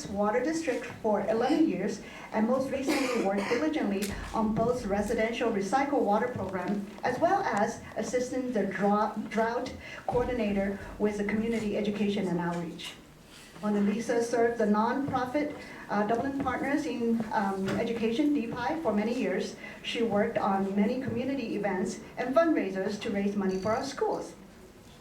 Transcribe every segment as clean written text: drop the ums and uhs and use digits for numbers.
Water District for 11 years and most recently worked diligently on both residential recycled water program as well as assisting the drought coordinator with the community education and outreach. Mona Lisa served the nonprofit Dublin Partners in Education, DPI, for many years. She worked on many community events and fundraisers to raise money for our schools.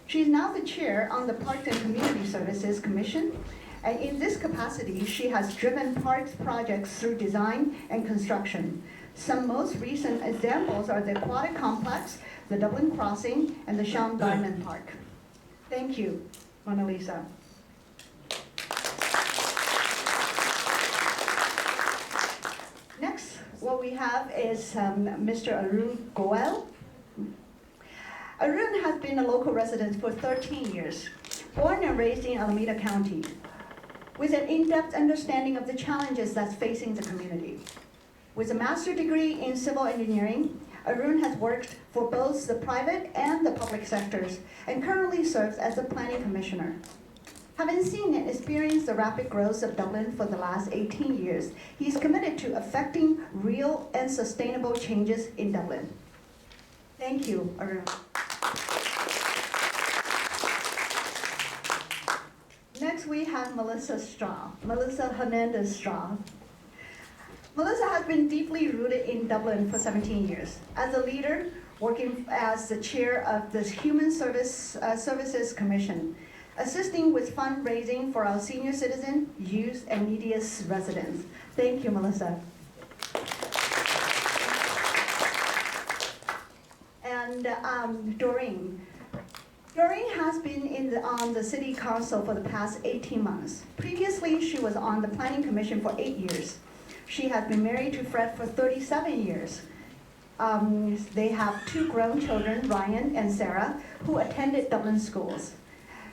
She is now the chair on the Parks and Community Services Commission, and in this capacity, she has driven parks projects through design and construction. Some most recent examples are the Aquatic Complex, the Dublin Crossing, and the Sean Diamond Park. Thank you, Mona Lisa. Next, what we have is Mr. Arun Goel. Arun has been a local resident for 13 years, born and raised in Alameda County, with an in-depth understanding of the challenges that's facing the community. With a master's degree in civil engineering, Arun has worked for both the private and the public sectors and currently serves as a planning commissioner. Having seen and experienced the rapid growth of Dublin for the last 18 years, he's committed to effecting real and sustainable changes in Dublin. Thank you, Arun. Next, we have Melissa Hernandez Straw. Melissa has been deeply rooted in Dublin for 17 years. As a leader, working as the chair of the Human Services Commission, assisting with fundraising for our senior citizen, youth, and needy residents. Thank you, Melissa. And Doreen. Doreen has been on the City Council for the past 18 months. Previously, she was on the Planning Commission for 8 years. She has been married to Fred for 37 years. They have 2 grown children, Ryan and Sarah, who attended Dublin schools.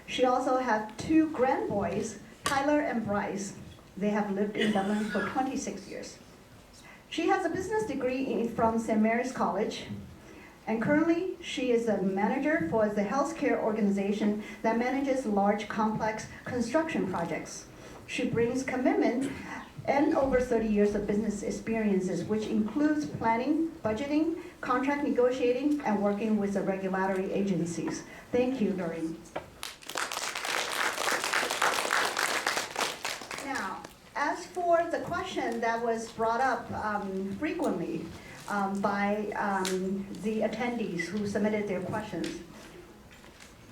She also has 2 grandboys, Tyler and Bryce. They have lived in Dublin for 26 years. She has a business degree from St. Mary's College, and currently she is a manager for the healthcare organization that manages large, complex construction projects. She brings commitment and over 30 years of business experiences, which includes planning, budgeting, contract negotiating, and working with the regulatory agencies. Thank you, Doreen. Now, as for the question that was brought up frequently by the attendees who submitted their questions,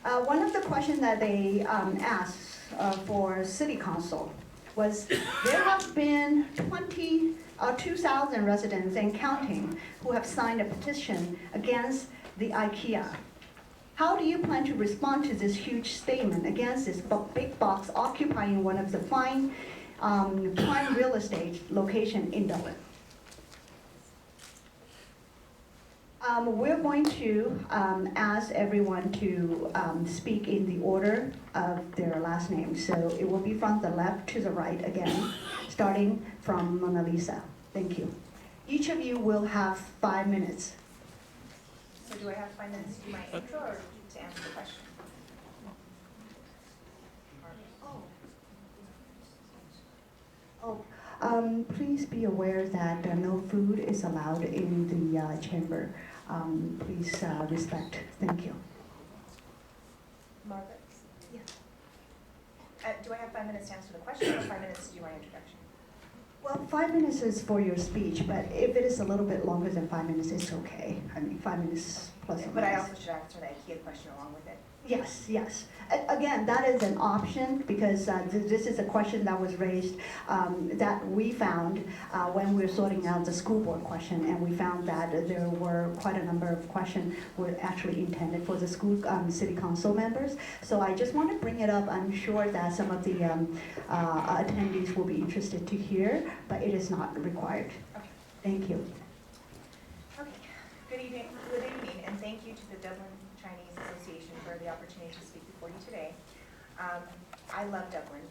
one of the questions that they asked for City Council was there have been 2,000 residents and counting who have signed a petition against the IKEA. How do you plan to respond to this huge statement against this big box occupying one of the prime real estate location in Dublin? We're going to ask everyone to speak in the order of their last name. So it will be from the left to the right again, starting from Mona Lisa. Thank you. Each of you will have 5 minutes. So do I have 5 minutes to do my intro or to answer the question? Please be aware that no food is allowed in the chamber. Please respect. Thank you. Margaret? Yes. Do I have 5 minutes to answer the question or 5 minutes to do my introduction? Well, 5 minutes is for your speech, but if it is a little bit longer than 5 minutes, it's okay. I mean, 5 minutes plus or minus. But I also should answer the IKEA question along with it. Yes, yes. Again, that is an option because this is a question that was raised that we found when we were sorting out the school board question, and we found that there were quite a number of questions were actually intended for the school city council members. So I just want to bring it up. I'm sure that some of the attendees will be interested to hear, but it is not required. Okay. Thank you. Okay. Good evening, and thank you to the Dublin Chinese Association for the opportunity to speak before you today. I love Dublin.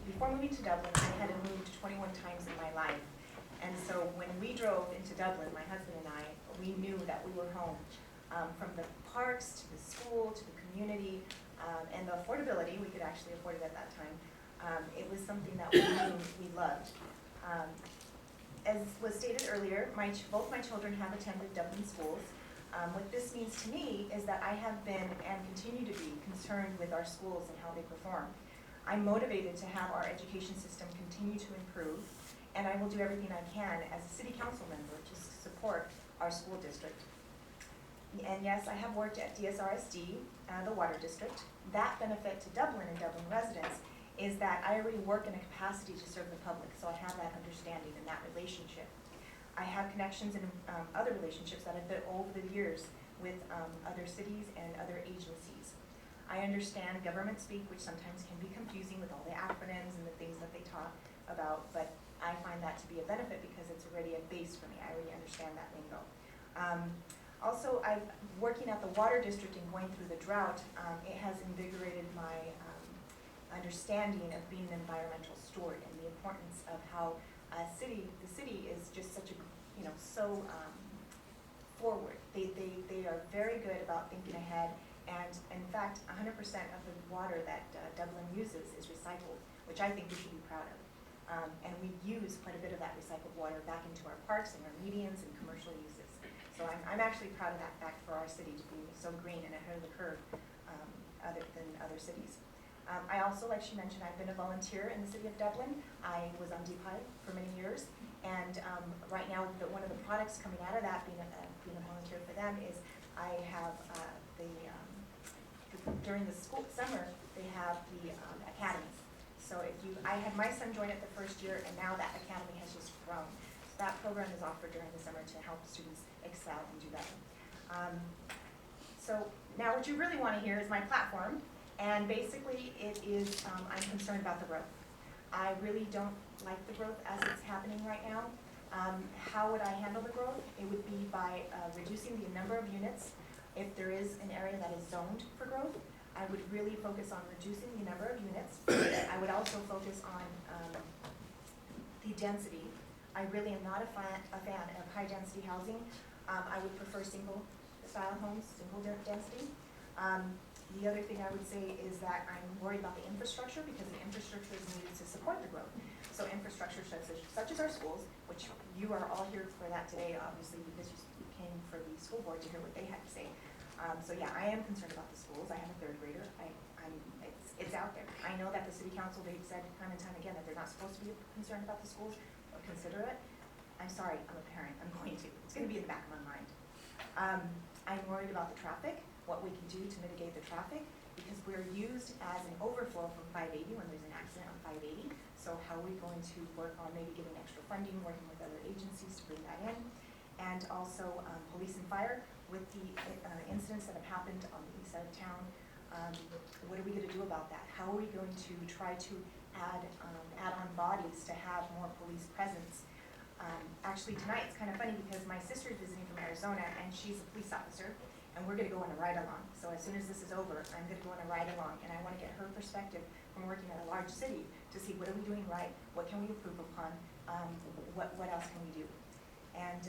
Before moving to Dublin, I had moved 21 times in my life. And so when we drove into Dublin, my husband and I, we knew that we were home. From the parks to the school to the community and the affordability, we could actually afford it at that time. It was something that we knew we loved. As was stated earlier, both my children have attended Dublin schools. What this means to me is that I have been and continue to be concerned with our schools and how they perform. I'm motivated to have our education system continue to improve, and I will do everything I can as a city council member to support our school district. And yes, I have worked at DSRSD, the water district. That benefit to Dublin and Dublin residents is that I already work in a capacity to serve the public, so I have that understanding and that relationship. I have connections and other relationships that I've built over the years with other cities and other agencies. I understand government speak, which sometimes can be confusing with all the acronyms and the things that they talk about, but I find that to be a benefit because it's already a base for me. I already understand that lingo. Also, I'm working at the water district and going through the drought. It has invigorated my understanding of being an environmental steward and the importance of how the city is just such a, so forward. They are very good about thinking ahead, and in fact, 100% of the water that Dublin uses is recycled, which I think we should be proud of. And we use quite a bit of that recycled water back into our parks and our medians and commercial uses. So I'm actually proud of that fact for our city to be so green and ahead of the curve other than other cities. I also, like she mentioned, I've been a volunteer in the city of Dublin. I was on DPI for many years, and right now one of the products coming out of that, being a volunteer for them, is I have during the summer, they have the academies. So I had my son join it the first year, and now that academy has just grown. So that program is offered during the summer to help students excel and do better. So now what you really want to hear is my platform. And basically, it is, I'm concerned about the growth. I really don't like the growth as it's happening right now. How would I handle the growth? It would be by reducing the number of units. If there is an area that is zoned for growth, I would really focus on reducing the number of units. I would also focus on the density. I really am not a fan of high density housing. I would prefer single style homes, single density. The other thing I would say is that I'm worried about the infrastructure because the infrastructure is needed to support the growth. So infrastructure such as our schools, which you are all here for that today, obviously, because you came for the school board to hear what they had to say. So yeah, I am concerned about the schools. I have a third grader. It's out there. I know that the city council, they've said time and time again that they're not supposed to be concerned about the schools or consider it. I'm sorry, I'm a parent. I'm going to. It's going to be in the back of my mind. I'm worried about the traffic, what we can do to mitigate the traffic, because we're used as an overflow from 580 when there's an accident on 580. So how are we going to work on maybe getting extra funding, working with other agencies to bring that in? And also police and fire with the incidents that have happened on the east side of town. What are we going to do about that? How are we going to try to add on bodies to have more police presence? Actually tonight it's kind of funny because my sister is visiting from Arizona and she's a police officer, and we're going to go on a ride along. So as soon as this is over, I'm going to go on a ride along, and I want to get her perspective from working at a large city to see what are we doing right, what can we improve upon, what else can we do. And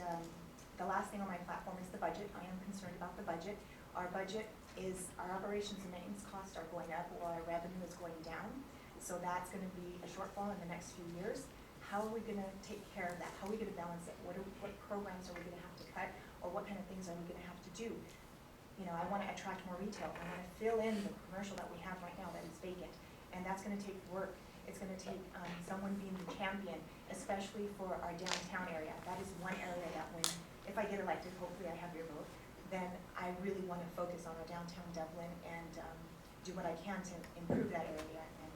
the last thing on my platform is the budget. I am concerned about the budget. Our budget is, our operations and maintenance costs are going up while our revenue is going down. So that's going to be a shortfall in the next few years. How are we going to take care of that? How are we going to balance it? What programs are we going to have to cut, or what kind of things are we going to have to do? I want to attract more retail. I want to fill in the commercial that we have right now that is vacant, and that's going to take work. It's going to take someone being the champion, especially for our downtown area. That is one area that if I get elected, hopefully I have your vote, then I really want to focus on our downtown Dublin and do what I can to improve that area and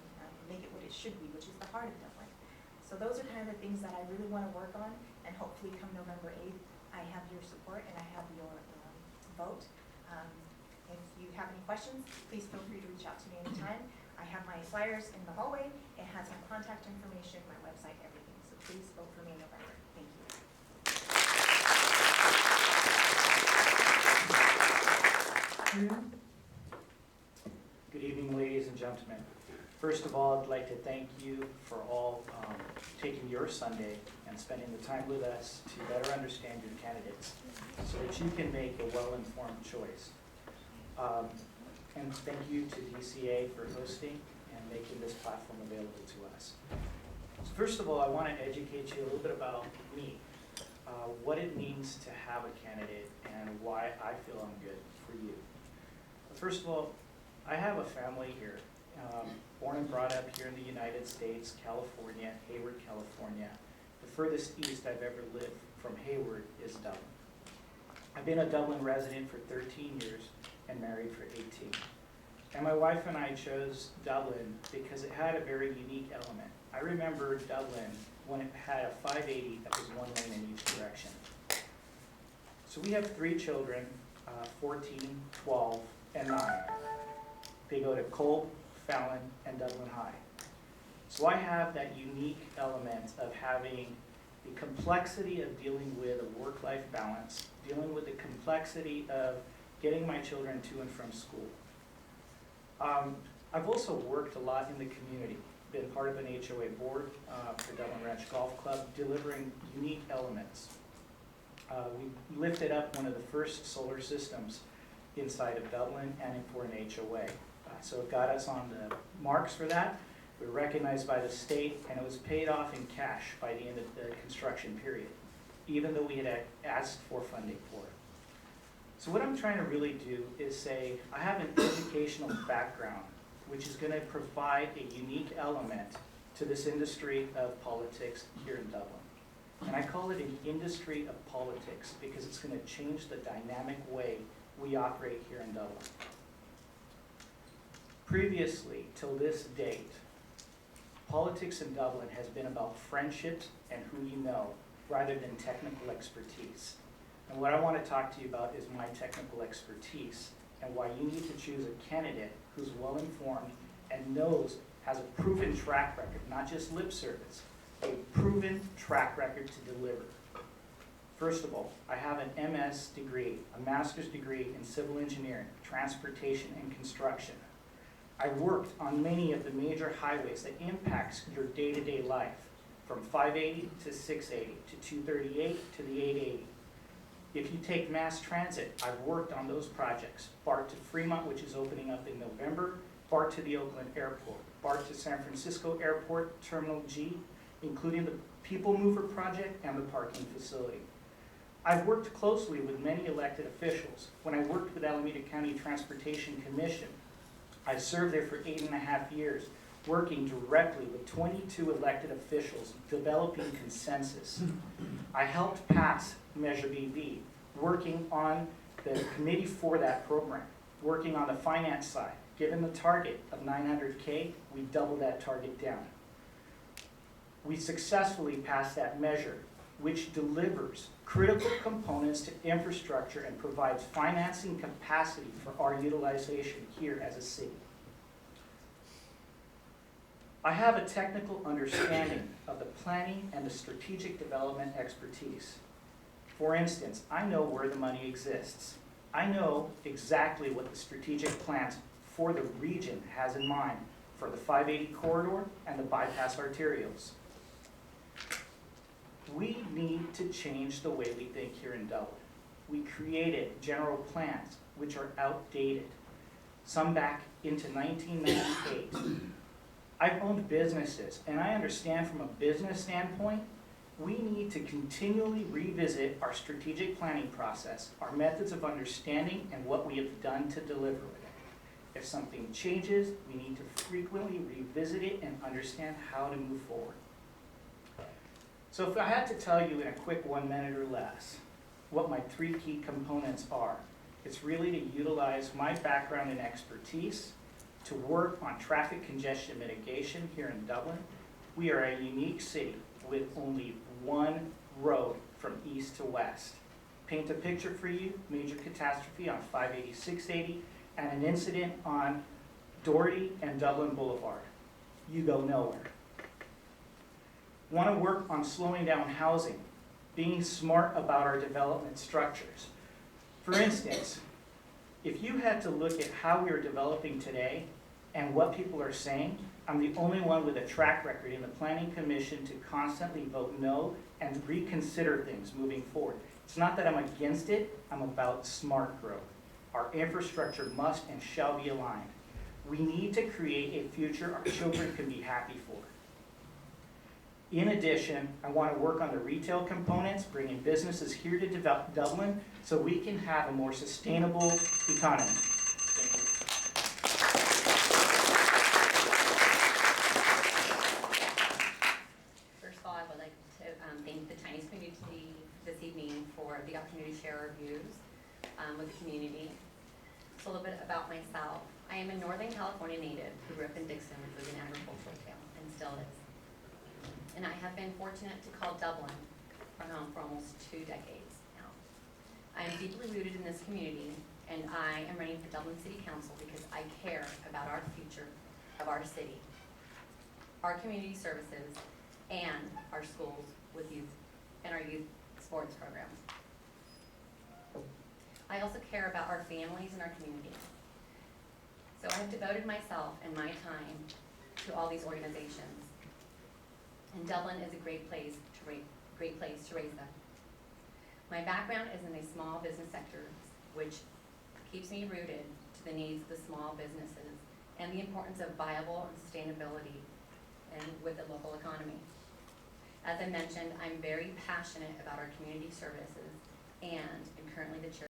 make it what it should be, which is the heart of Dublin. So those are kind of the things that I really want to work on, and hopefully come November 8th, I have your support and I have your vote. If you have any questions, please feel free to reach out to me anytime. I have my flyers in the hallway. It has my contact information, my website, everything. So please vote for me in November. Thank you. Good evening, ladies and gentlemen. First of all, I'd like to thank you for all taking your Sunday and spending the time with us to better understand your candidates so that you can make a well-informed choice. And thank you to DCA for hosting and making this platform available to us. So first of all, I want to educate you a little bit about me, what it means to have a candidate, and why I feel I'm good for you. First of all, I have a family here, born and brought up here in the United States, California, Hayward, California. The furthest east I've ever lived from Hayward is Dublin. I've been a Dublin resident for 13 years and married for 18. And my wife and I chose Dublin because it had a very unique element. I remember Dublin when it had a 580 that was one lane in each direction. So we have 3 children, 14, 12, and 9. They go to Kolb, Fallon, and Dublin High. So I have that unique element of having the complexity of dealing with a work-life balance, dealing with the complexity of getting my children to and from school. I've also worked a lot in the community, been part of an HOA board for Dublin Ranch Golf Club, delivering unique elements. We lifted up one of the first solar systems inside of Dublin and for an HOA. So it got us on the marks for that. We were recognized by the state, and it was paid off in cash by the end of the construction period, even though we had asked for funding for it. So what I'm trying to really do is say, I have an educational background, which is going to provide a unique element to this industry of politics here in Dublin. And I call it an industry of politics because it's going to change the dynamic way we operate here in Dublin. Previously, till this date, politics in Dublin has been about friendships and who you know, rather than technical expertise. And what I want to talk to you about is my technical expertise and why you need to choose a candidate who's well-informed and has a proven track record, not just lip service, a proven track record to deliver. First of all, I have an MS degree, a master's degree in civil engineering, transportation, and construction. I worked on many of the major highways that impacts your day-to-day life, from 580 to 680 to 238 to the 880. If you take mass transit, I've worked on those projects. BART to Fremont, which is opening up in November, BART to the Oakland Airport, BART to San Francisco Airport, Terminal G, including the People Mover project and the parking facility. I've worked closely with many elected officials. When I worked with Alameda County Transportation Commission, I served there for 8.5 years, working directly with 22 elected officials, developing consensus. I helped pass Measure BV, working on the committee for that program, working on the finance side. Given the target of 900K, we doubled that target down. We successfully passed that measure, which delivers critical components to infrastructure and provides financing capacity for our utilization here as a city. I have a technical understanding of the planning and the strategic development expertise. For instance, I know where the money exists. I know exactly what the strategic plans for the region has in mind for the 580 corridor and the bypass arterials. We need to change the way we think here in Dublin. We created general plans which are outdated, some back into 1998. I've owned businesses, and I understand from a business standpoint, we need to continually revisit our strategic planning process, our methods of understanding, and what we have done to deliver it. If something changes, we need to frequently revisit it and understand how to move forward. So if I had to tell you in a quick 1 minute or less what my 3 key components are, it's really to utilize my background and expertise to work on traffic congestion mitigation here in Dublin. We are a unique city with only one road from east to west. Paint a picture for you, major catastrophe on 580, 680, and an incident on Doherty and Dublin Boulevard. You go nowhere. Want to work on slowing down housing, being smart about our development structures. For instance, if you had to look at how we are developing today and what people are saying, I'm the only one with a track record in the Planning Commission to constantly vote no and reconsider things moving forward. It's not that I'm against it, I'm about smart growth. Our infrastructure must and shall be aligned. We need to create a future our children can be happy for. In addition, I want to work on the retail components, bringing businesses here to Dublin so we can have a more sustainable economy. Thank you. First of all, I would like to thank the Chinese community this evening for the opportunity to share our views with the community. So a little bit about myself. I am a Northern California native who grew up in Dixon, which was an agricultural town, and still is. And I have been fortunate to call Dublin our home for almost 2 decades now. I am deeply rooted in this community, and I am running for Dublin City Council because I care about our future of our city, our community services, and our schools with youth and our youth sports programs. I also care about our families and our community. So I have devoted myself and my time to all these organizations. And Dublin is a great place to raise them. My background is in the small business sector, which keeps me rooted to the needs of the small businesses and the importance of viable and sustainability and with the local economy. As I mentioned, I'm very passionate about our community services and am currently the chair